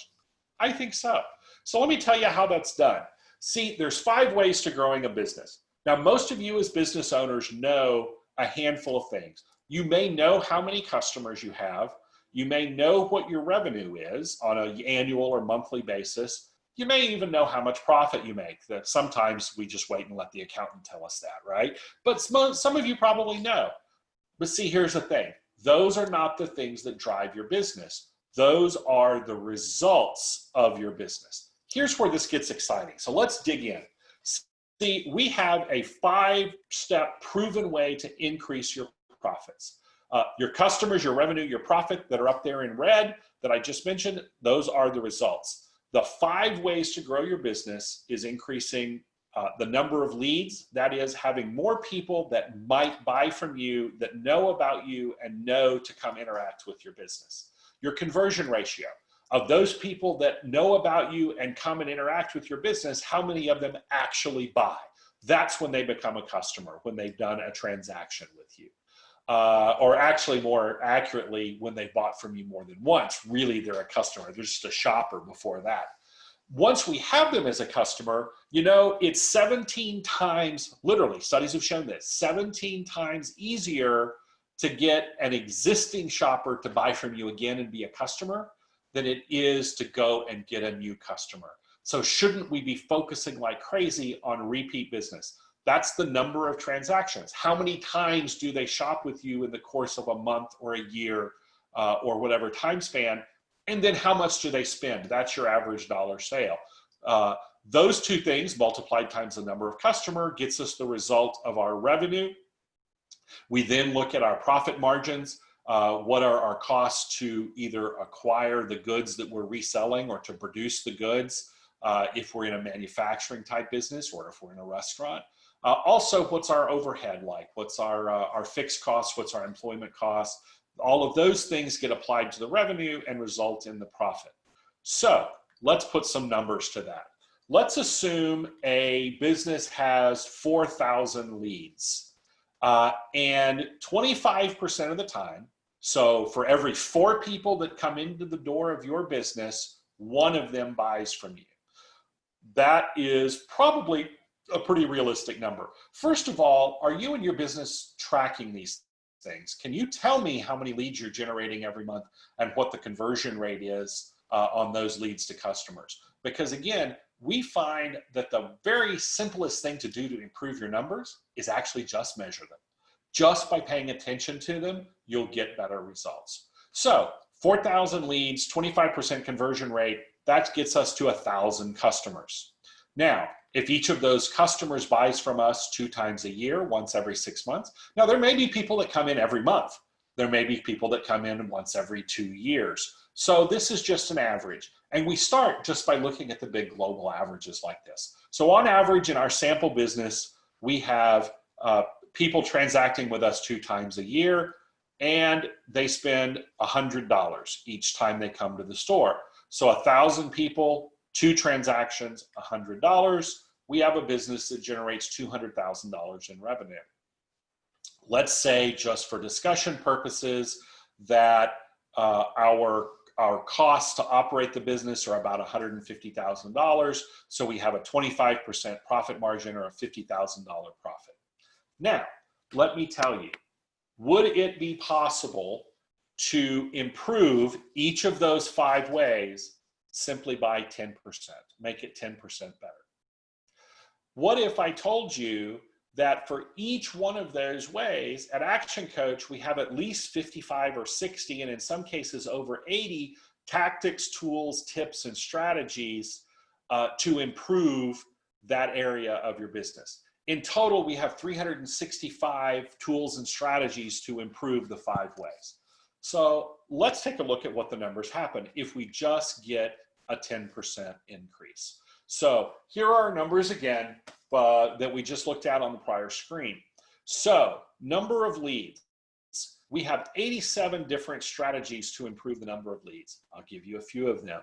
I think so. So let me tell you how that's done. See, there's 5 ways to growing a business. Now, most of you as business owners know a handful of things. You may know how many customers you have. You may know what your revenue is on an annual or monthly basis. You may even know how much profit you make. That sometimes we just wait and let the accountant tell us that, right? But some of you probably know. But see, here's the thing. Those are not the things that drive your business. Those are the results of your business. Here's where this gets exciting. So let's dig in. See, we have a 5-step proven way to increase your profits. Your customers, your revenue, your profit that are up there in red that I just mentioned, those are the results. The 5 ways to grow your business is increasing the number of leads. That is having more people that might buy from you, that know about you and know to come interact with your business. Your conversion ratio. Of those people that know about you and come and interact with your business, how many of them actually buy? That's when they become a customer, when they've done a transaction with you. Or actually more accurately, when they bought from you more than once. Really, they're a customer. They're just a shopper before that. Once we have them as a customer, you know, it's 17 times, literally, studies have shown this, 17 times easier to get an existing shopper to buy from you again and be a customer than it is to go and get a new customer. So shouldn't we be focusing like crazy on repeat business? That's the number of transactions. How many times do they shop with you in the course of a month or a year or whatever time span? And then how much do they spend? That's your average dollar sale. Those two things multiplied times the number of customer gets us the result of our revenue. We then look at our profit margins. What are our costs to either acquire the goods that we're reselling or to produce the goods if we're in a manufacturing type business or if we're in a restaurant. Also, what's our overhead like? What's our fixed costs? What's our employment costs? All of those things get applied to the revenue and result in the profit. So let's put some numbers to that. Let's assume a business has 4,000 leads and 25% of the time, so for every 4 people that come into the door of your business, 1 of them buys from you. That is probably a pretty realistic number. First of all, are you and your business tracking these things? Can you tell me how many leads you're generating every month and what the conversion rate is on those leads to customers? Because again, we find that the very simplest thing to do to improve your numbers is actually just measure them. Just by paying attention to them, you'll get better results. So 4,000 leads, 25% conversion rate, that gets us to 1,000 customers. Now, if each of those customers buys from us 2 times a year, once every 6 months, now there may be people that come in every month. There may be people that come in once every 2 years. So this is just an average. And we start just by looking at the big global averages like this. So on average in our sample business, we have people transacting with us 2 times a year, and they spend $100 each time they come to the store. So 1,000 people, 2 transactions, $100. We have a business that generates $200,000 in revenue. Let's say, just for discussion purposes, that our costs to operate the business are about $150,000. So we have a 25% profit margin or a $50,000 profit. Now, let me tell you, would it be possible to improve each of those 5 ways simply by 10%, make it 10% better? What if I told you that for each one of those ways at Action Coach, we have at least 55 or 60, and in some cases over 80 tactics, tools, tips, and strategies to improve that area of your business? In total, we have 365 tools and strategies to improve the 5 ways. So let's take a look at what the numbers happen if we just get a 10% increase. So here are our numbers again that we just looked at on the prior screen. So number of leads. We have 87 different strategies to improve the number of leads. I'll give you a few of them.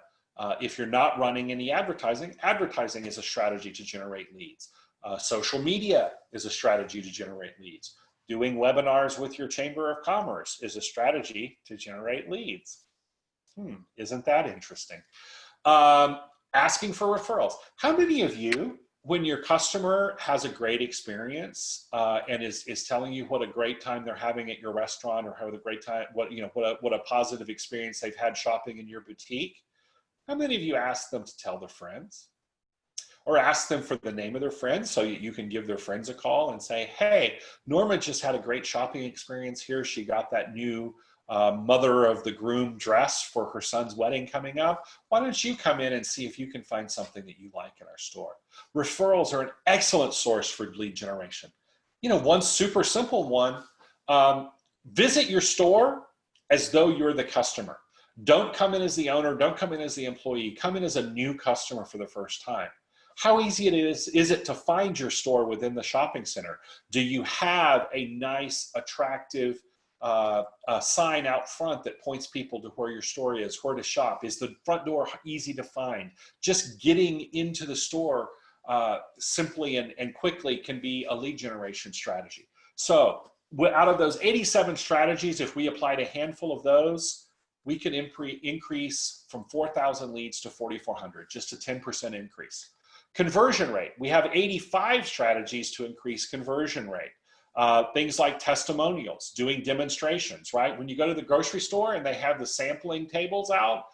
If you're not running any advertising, advertising is a strategy to generate leads. Social media is a strategy to generate leads. Doing webinars with your Chamber of Commerce is a strategy to generate leads. Isn't that interesting? Asking for referrals. How many of you, when your customer has a great experience and is telling you what a great time they're having at your restaurant, or how the great time, what a positive experience they've had shopping in your boutique, how many of you ask them to tell their friends? Or ask them for the name of their friends so you can give their friends a call and say, hey, Norma just had a great shopping experience here. She got that new mother of the groom dress for her son's wedding coming up. Why don't you come in and see if you can find something that you like in our store? Referrals are an excellent source for lead generation. One super simple one, visit your store as though you're the customer. Don't come in as the owner, don't come in as the employee, come in as a new customer for the first time. How easy is it to find your store within the shopping center? Do you have a nice, attractive sign out front that points people to where your store is, where to shop? Is the front door easy to find? Just getting into the store simply and quickly can be a lead generation strategy. So out of those 87 strategies, if we applied a handful of those, we can increase from 4,000 leads to 4,400, just a 10% increase. Conversion rate, we have 85 strategies to increase conversion rate. Things like testimonials, doing demonstrations, right? When you go to the grocery store and they have the sampling tables out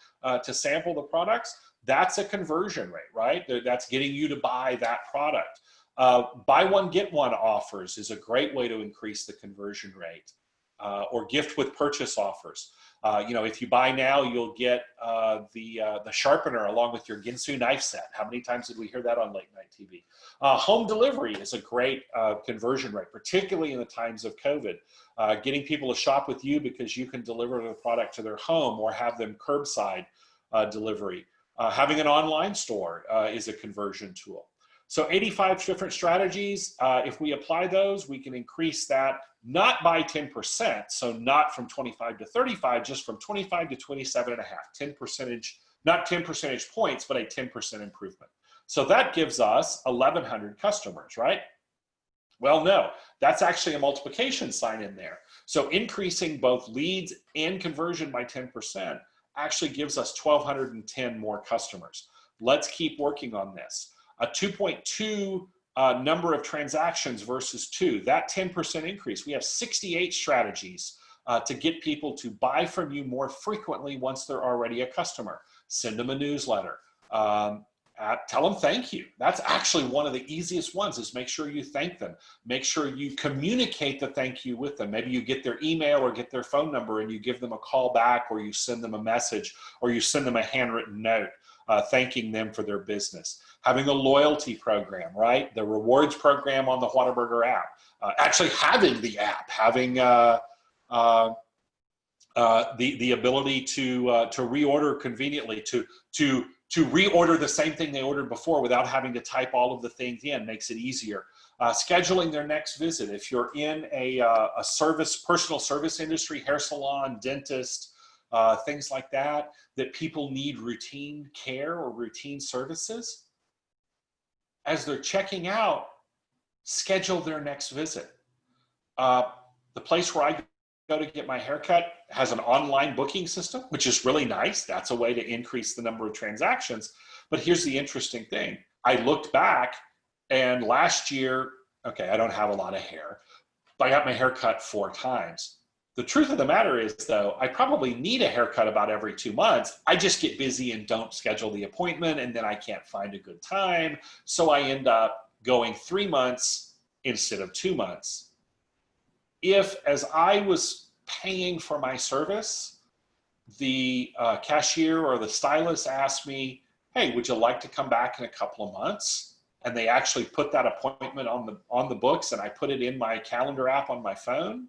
to sample the products, that's a conversion rate, right? That's getting you to buy that product. Buy one, get one offers is a great way to increase the conversion rate, or gift with purchase offers. If you buy now, you'll get the sharpener along with your Ginsu knife set. How many times did we hear that on late night TV? Home delivery is a great conversion rate, particularly in the times of COVID. Getting people to shop with you because you can deliver the product to their home or have them curbside delivery. Having an online store is a conversion tool. So 85 different strategies. If we apply those, we can increase that not by 10%. So not from 25 to 35, just from 25 to 27 and a half, 10%, not 10 percentage points, but a 10% improvement. So that gives us 1,100 customers, right? Well, no, that's actually a multiplication sign in there. So increasing both leads and conversion by 10% actually gives us 1,210 more customers. Let's keep working on this. A 2.2 number of transactions versus 2, that 10% increase. We have 68 strategies to get people to buy from you more frequently once they're already a customer. Send them a newsletter. Tell them thank you. That's actually one of the easiest ones, is make sure you thank them. Make sure you communicate the thank you with them. Maybe you get their email or get their phone number and you give them a call back, or you send them a message, or you send them a handwritten note thanking them for their business. Having a loyalty program, right? The rewards program on the Whataburger app. Actually having the app, having the ability to reorder conveniently, to reorder the same thing they ordered before without having to type all of the things in, makes it easier. Scheduling their next visit. If you're in a personal service industry, hair salon, dentist, things like that people need routine care or routine services, as they're checking out, schedule their next visit. The place where I go to get my haircut has an online booking system, which is really nice. That's a way to increase the number of transactions. But here's the interesting thing. I looked back, and last year, okay, I don't have a lot of hair, but I got my hair cut 4 times. The truth of the matter is, though, I probably need a haircut about every 2 months. I just get busy and don't schedule the appointment, and then I can't find a good time. So I end up going 3 months instead of 2 months. If, as I was paying for my service, the cashier or the stylist asked me, hey, would you like to come back in a couple of months? And they actually put that appointment on the books, and I put it in my calendar app on my phone,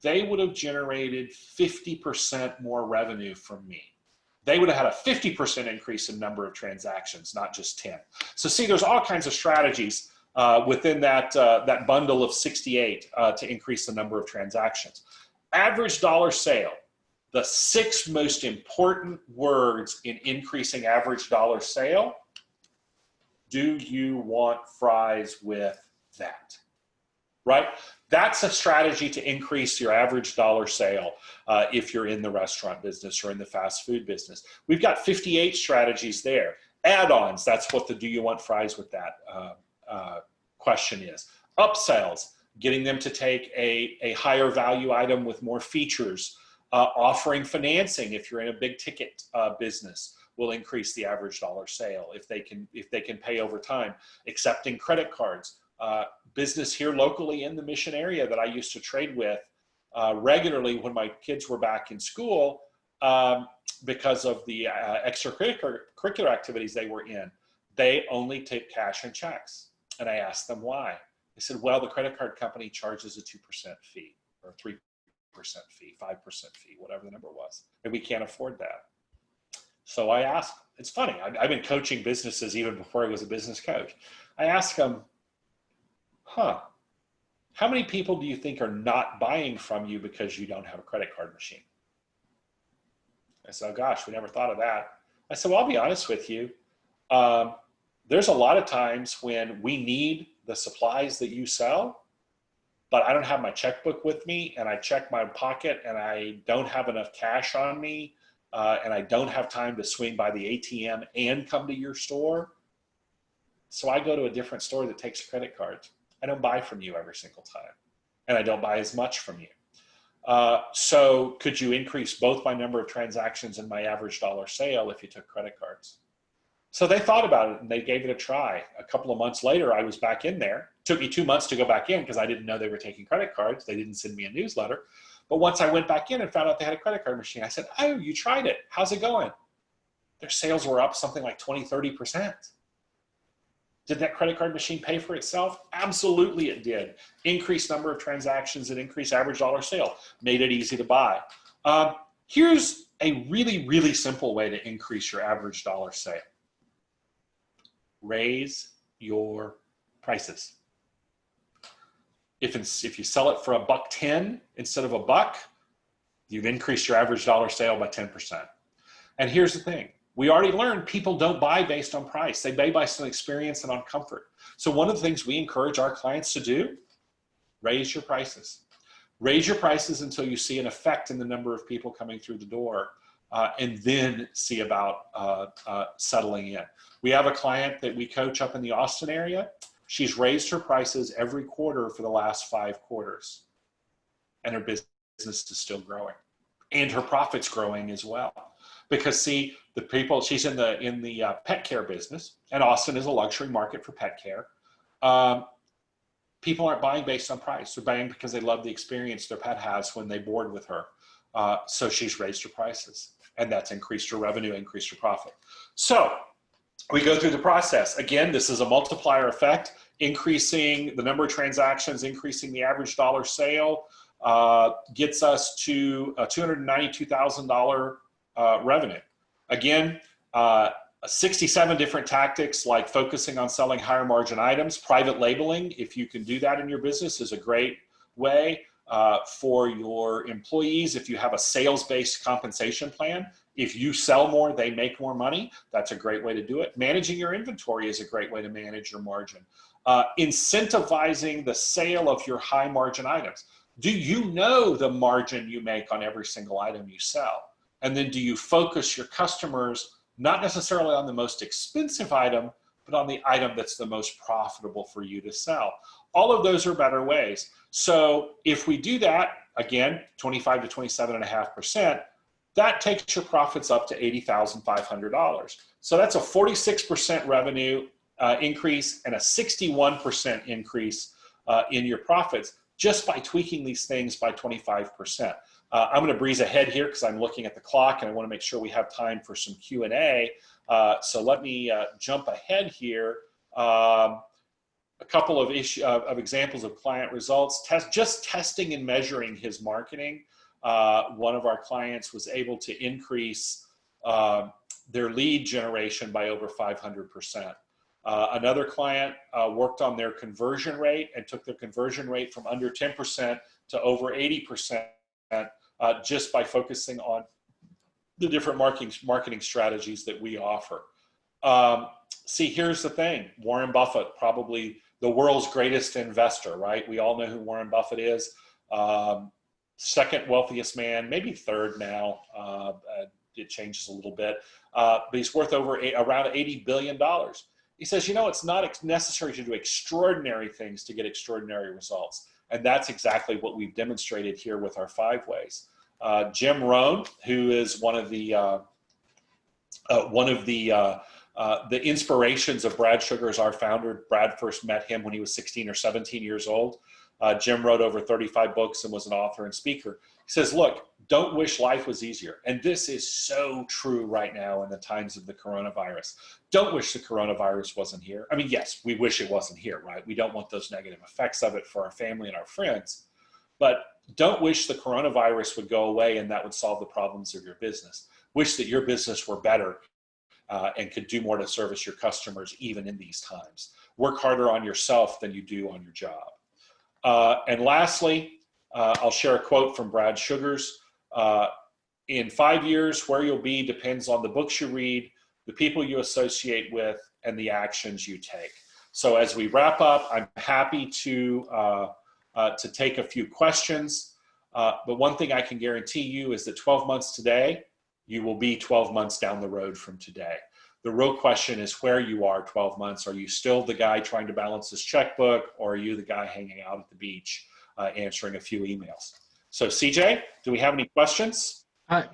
they would have generated 50% more revenue from me. They would have had a 50% increase in number of transactions, not just 10. So see, there's all kinds of strategies within that bundle of 68 to increase the number of transactions. Average dollar sale, the 6 most important words in increasing average dollar sale. Do you want fries with that? Right? That's a strategy to increase your average dollar sale if you're in the restaurant business or in the fast food business. We've got 58 strategies there. Add-ons, that's what the do you want fries with that question is. Upsells, getting them to take a higher value item with more features. Offering financing, if you're in a big ticket business, will increase the average dollar sale if they can pay over time. Accepting credit cards. Business here locally in the Mission area that I used to trade with regularly when my kids were back in school because of the extracurricular activities they were in. They only take cash and checks. And I asked them why. They said, well, the credit card company charges a 2% fee or 3% fee, 5% fee, whatever the number was. And we can't afford that. So I asked, it's funny, I've been coaching businesses even before I was a business coach. I asked them, how many people do you think are not buying from you because you don't have a credit card machine? I said, oh gosh, we never thought of that. I said, well, I'll be honest with you. There's a lot of times when we need the supplies that you sell, but I don't have my checkbook with me, and I check my pocket and I don't have enough cash on me, and I don't have time to swing by the ATM and come to your store. So I go to a different store that takes credit cards. I don't buy from you every single time, and I don't buy as much from you. So could you increase both my number of transactions and my average dollar sale if you took credit cards? So they thought about it and they gave it a try. A couple of months later, I was back in there. It took me 2 months to go back in because I didn't know they were taking credit cards. They didn't send me a newsletter. But once I went back in and found out they had a credit card machine, I said, oh, you tried it. How's it going? Their sales were up something like 20, 30%. Did that credit card machine pay for itself? Absolutely it did. Increased number of transactions and increased average dollar sale. Made it easy to buy. Here's a really, really simple way to increase your average dollar sale. Raise your prices. If you sell it for $1.10 instead of $1, you've increased your average dollar sale by 10%. And here's the thing. We already learned people don't buy based on price. They buy based on experience and on comfort. So one of the things we encourage our clients to do, raise your prices. Raise your prices until you see an effect in the number of people coming through the door, and then see about settling in. We have a client that we coach up in the Austin area. She's raised her prices every quarter for the last 5 quarters, and her business is still growing, and her profit's growing as well. Because see, the people, she's in the pet care business, and Austin is a luxury market for pet care. People aren't buying based on price. They're buying because they love the experience their pet has when they board with her. So she's raised her prices, and that's increased her revenue, increased her profit. So we go through the process. Again, this is a multiplier effect, increasing the number of transactions, increasing the average dollar sale, gets us to a $292,000 revenue. Again, 67 different tactics, like focusing on selling higher margin items. Private labeling, if you can do that in your business, is a great way. For your employees, if you have a sales-based compensation plan, if you sell more, they make more money. That's a great way to do it. Managing your inventory is a great way to manage your margin. Incentivizing the sale of your high margin items. Do you know the margin you make on every single item you sell? And then do you focus your customers not necessarily on the most expensive item, but on the item that's the most profitable for you to sell? All of those are better ways. So if we do that, again, 25 to 27.5%, that takes your profits up to $80,500. So that's a 46% revenue increase and a 61% increase in your profits just by tweaking these things by 25%. I'm going to breeze ahead here because I'm looking at the clock and I want to make sure we have time for some Q&A. So let me jump ahead here. A couple of examples of client results. Just testing and measuring his marketing. One of our clients was able to increase their lead generation by over 500%. Another client worked on their conversion rate and took their conversion rate from under 10% to over 80%. Just by focusing on the different marketing strategies that we offer. See, here's the thing. Warren Buffett, probably the world's greatest investor, right? We all know who Warren Buffett is. Second wealthiest man, maybe third now. It changes a little bit. But he's worth around $80 billion. He says, you know, it's not necessary to do extraordinary things to get extraordinary results. And that's exactly what we've demonstrated here with our 5 ways. Jim Rohn, who is one of the inspirations of Brad Sugars, our founder. Brad first met him when he was 16 or 17 years old. Jim wrote over 35 books and was an author and speaker. He says, look, don't wish life was easier. And this is so true right now in the times of the coronavirus. Don't wish the coronavirus wasn't here. I mean, yes, we wish it wasn't here, right? We don't want those negative effects of it for our family and our friends. But don't wish the coronavirus would go away and that would solve the problems of your business. Wish that your business were better and could do more to service your customers even in these times. Work harder on yourself than you do on your job. And lastly, I'll share a quote from Brad Sugars. In 5 years, where you'll be depends on the books you read, the people you associate with, and the actions you take. So as we wrap up, I'm happy to to take a few questions. But one thing I can guarantee you is that 12 months today, you will be 12 months down the road from today. The real question is where you are 12 months. Are you still the guy trying to balance his checkbook, or are you the guy hanging out at the beach answering a few emails? So CJ, do we have any questions? I,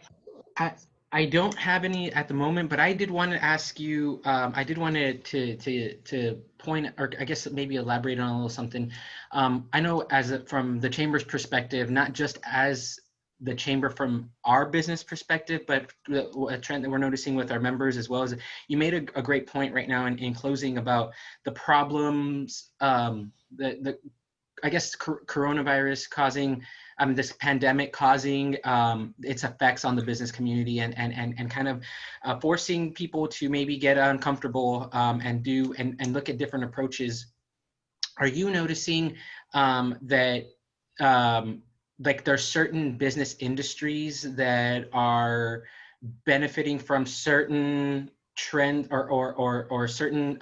I don't have any at the moment, but I did want to ask you, I did want to point, or I guess maybe elaborate on a little something. I know from the chamber's perspective, not just as the chamber from our business perspective, but a trend that we're noticing with our members as well, as you made a great point right now in closing about the problems, I guess coronavirus causing, this pandemic causing its effects on the business community, and kind of forcing people to maybe get uncomfortable and look at different approaches. Are you noticing that like there's certain business industries that are benefiting from certain trends or certain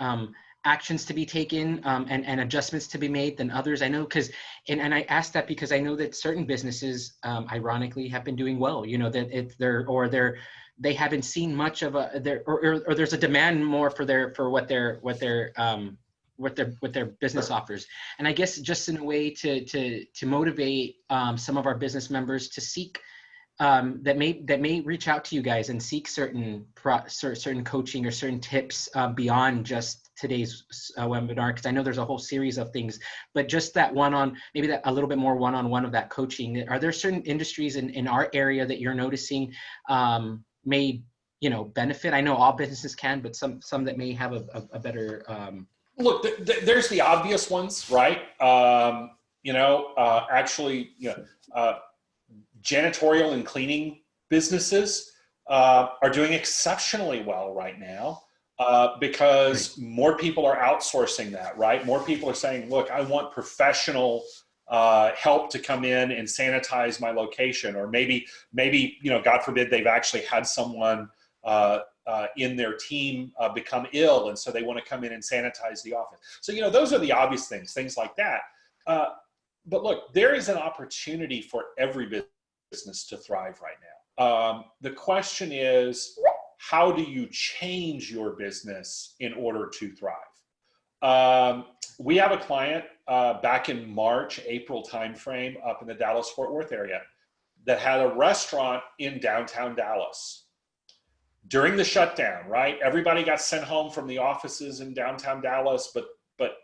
actions to be taken and adjustments to be made than others? I know and I asked that because I know that certain businesses ironically have been doing well, that they haven't seen much of or there's a demand more for what their business offers. And I guess just in a way to motivate some of our business members to seek that may reach out to you guys and seek certain coaching or certain tips beyond just today's webinar, because I know there's a whole series of things, but just that maybe that a little bit more one-on-one of that coaching. Are there certain industries in our area that you're noticing may benefit? I know all businesses can, but some that may have a better Look, there's the obvious ones, right? Janitorial and cleaning businesses are doing exceptionally well right now because more people are outsourcing that, right? More people are saying, look, I want professional help to come in and sanitize my location, or maybe, God forbid, they've actually had someone in their team become ill, and so they want to come in and sanitize the office. So, those are the obvious things like that. But look, there is an opportunity for every business to thrive right now. The question is, how do you change your business in order to thrive? We have a client back in March, April timeframe up in the Dallas-Fort Worth area that had a restaurant in downtown Dallas. During the shutdown, right? Everybody got sent home from the offices in downtown Dallas, but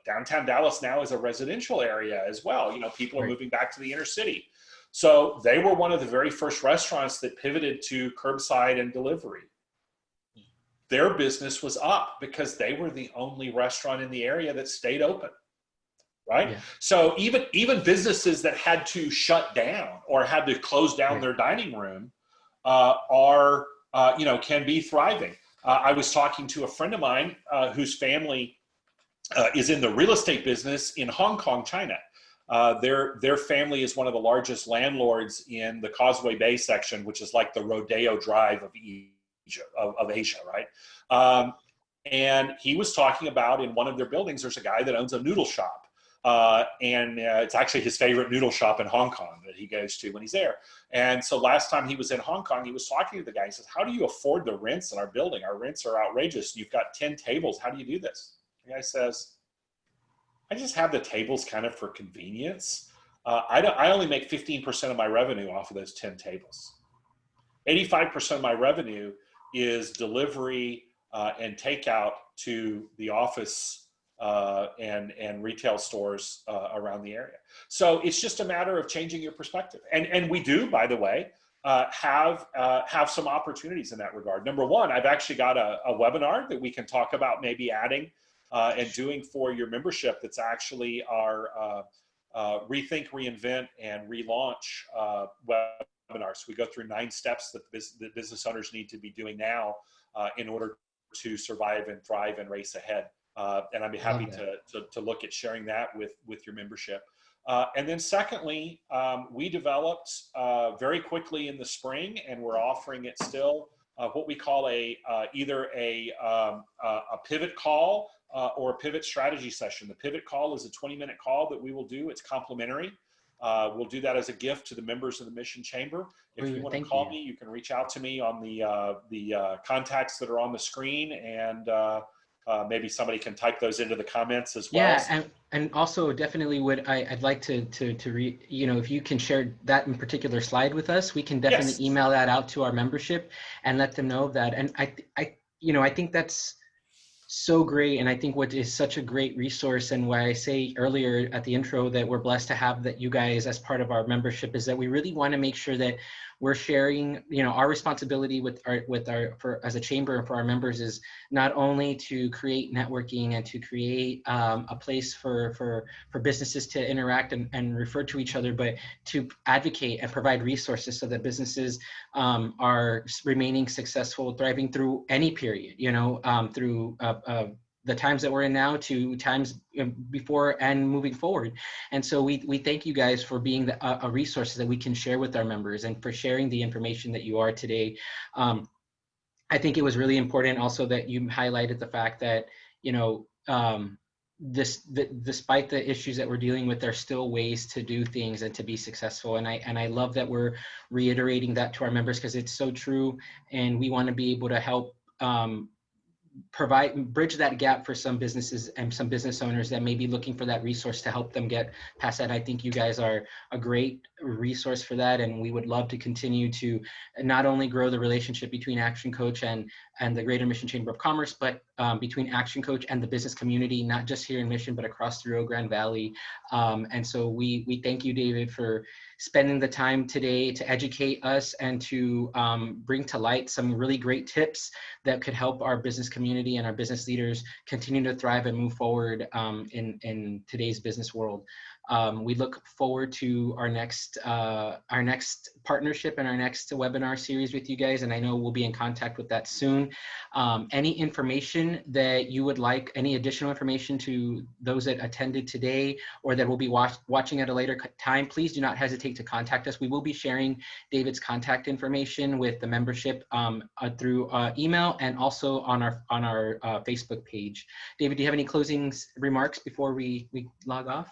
downtown Dallas now is a residential area as well. People are moving back to the inner city. So they were one of the very first restaurants that pivoted to curbside and delivery. Their business was up because they were the only restaurant in the area that stayed open, right? Yeah. So even businesses that had to shut down or had to close down their dining room can be thriving. I was talking to a friend of mine whose family is in the real estate business in Hong Kong, China. Their family is one of the largest landlords in the Causeway Bay section, which is like the Rodeo Drive of Asia, right? And he was talking about in one of their buildings, there's a guy that owns a noodle shop. And it's actually his favorite noodle shop in Hong Kong that he goes to when he's there. And so last time he was in Hong Kong, he was talking to the guy. He says, how do you afford the rents in our building? Our rents are outrageous. You've got 10 tables. How do you do this? The guy says, I just have the tables kind of for convenience. I only make 15% of my revenue off of those 10 tables. 85% of my revenue is delivery and takeout to the office and retail stores around the area. So it's just a matter of changing your perspective. And we do, by the way, have some opportunities in that regard. Number one, I've actually got a webinar that we can talk about maybe adding and doing for your membership. That's actually our Rethink, Reinvent, and Relaunch webinar. So we go through 9 steps that the business owners need to be doing now in order to survive and thrive and race ahead. And I'd be happy to look at sharing that with your membership. And then secondly, we developed very quickly in the spring, and we're offering it still, what we call either a pivot call or a pivot strategy session. The pivot call is a 20-minute call that we will do. It's complimentary. We'll do that as a gift to the members of the Mission Chamber. If you want to call me, you can reach out to me on the contacts that are on the screen, and maybe somebody can type those into the comments as well. Yeah, and also definitely I'd like to if you can share that in particular slide with us, we can definitely email that out to our membership and let them know that. And I think that's so great. And I think what is such a great resource, and why I say earlier at the intro that we're blessed to have that you guys as part of our membership, is that we really want to make sure that we're sharing, our responsibility as a chamber and for our members is not only to create networking and to create a place for businesses to interact and refer to each other, but to advocate and provide resources so that businesses are remaining successful, thriving through any period, through the times that we're in now to times before and moving forward. And so we thank you guys for being a resource that we can share with our members, and for sharing the information that you are today. I think it was really important also that you highlighted the fact that, despite the issues that we're dealing with, there's still ways to do things and to be successful. And I love that we're reiterating that to our members, because it's so true. And we want to be able to help bridge that gap for some businesses and some business owners that may be looking for that resource to help them get past that. I think you guys are a great resource for that, and we would love to continue to not only grow the relationship between Action Coach and the Greater Mission Chamber of Commerce, but between Action Coach and the business community, not just here in Mission, but across the Rio Grande Valley. And so we thank you, David, for spending the time today to educate us and to bring to light some really great tips that could help our business community and our business leaders continue to thrive and move forward in today's business world. We look forward to our next partnership and our next webinar series with you guys, and I know we'll be in contact with that soon. Any information that you would like, any additional information to those that attended today or that will be watching at a later time, please do not hesitate to contact us. We will be sharing David's contact information with the membership through email, and also on our Facebook page. David, do you have any closing remarks before we log off?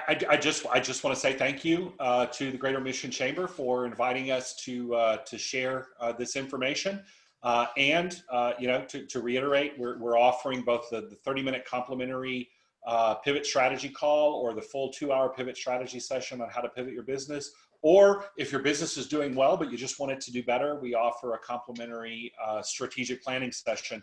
I just want to say thank you to the Greater Mission Chamber for inviting us to share this information. And to reiterate, we're offering both the 30-minute complimentary pivot strategy call, or the full 2-hour pivot strategy session on how to pivot your business. Or if your business is doing well, but you just want it to do better, we offer a complimentary strategic planning session.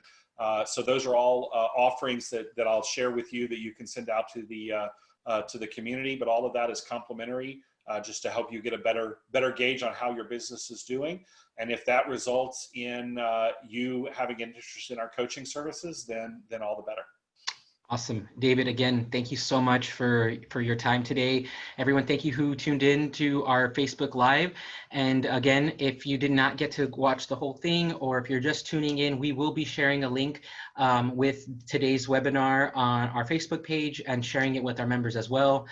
So those are all offerings that I'll share with you that you can send out to the community, but all of that is complimentary, just to help you get a better gauge on how your business is doing. And if that results in you having an interest in our coaching services, then all the better. Awesome. David, again, thank you so much for your time today. Everyone, thank you who tuned in to our Facebook Live. And again, if you did not get to watch the whole thing, or if you're just tuning in, we will be sharing a link with today's webinar on our Facebook page and sharing it with our members as well.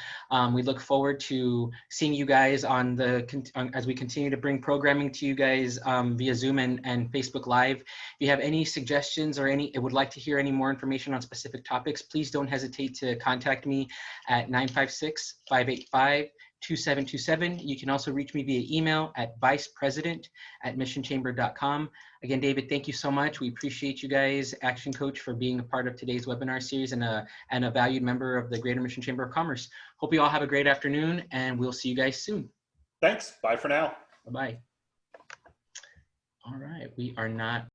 We look forward to seeing you guys as we continue to bring programming to you guys via Zoom and Facebook Live. If you have any suggestions or would like to hear any more information on specific topics, please don't hesitate to contact me at 956-585-2727. You can also reach me via email at vicepresident@missionchamber.com. Again, David, thank you so much. We appreciate you guys, Action Coach, for being a part of today's webinar series and a valued member of the Greater Mission Chamber of Commerce. Hope you all have a great afternoon, and we'll see you guys soon. Thanks. Bye for now. Bye-bye. All right, we are not